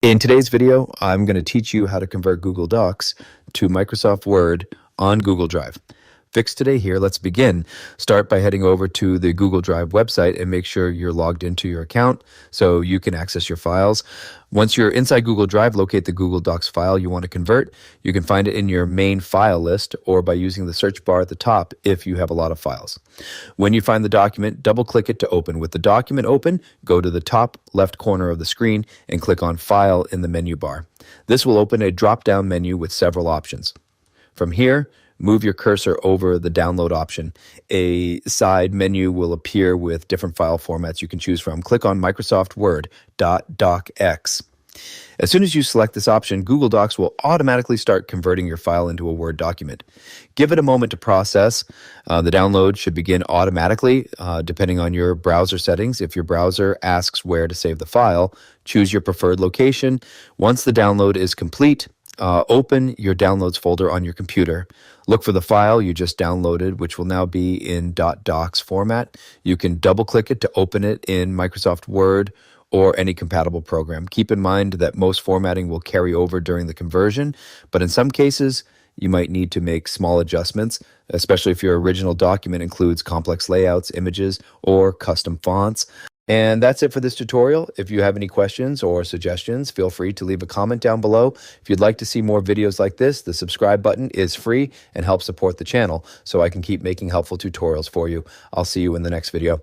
In today's video, I'm going to teach you how to convert Google Docs to Microsoft Word on Google Drive. Fix today here. Let's begin. Start by heading over to the Google Drive website and make sure you're logged into your account so you can access your files. Once you're inside Google Drive, locate the Google Docs file you want to convert. You can find it in your main file list or by using the search bar at the top if you have a lot of files. When you find the document, double-click it to open. With the document open, go to the top left corner of the screen and click on File in the menu bar. This will open a drop-down menu with several options. From here, move your cursor over the download option. A side menu will appear with different file formats you can choose from. Click on Microsoft Word .docx. As soon as you select this option, Google Docs will automatically start converting your file into a Word document. Give it a moment to process. The download should begin automatically, depending on your browser settings. If your browser asks where to save the file, choose your preferred location. Once the download is complete, open your downloads folder on your computer. Look for the file you just downloaded, which will now be in .docs format. You can double-click it to open it in Microsoft Word or any compatible program. Keep in mind that most formatting will carry over during the conversion, but in some cases, you might need to make small adjustments, especially if your original document includes complex layouts, images, or custom fonts. And that's it for this tutorial. If you have any questions or suggestions, feel free to leave a comment down below. If you'd like to see more videos like this, the subscribe button is free and helps support the channel so I can keep making helpful tutorials for you. I'll see you in the next video.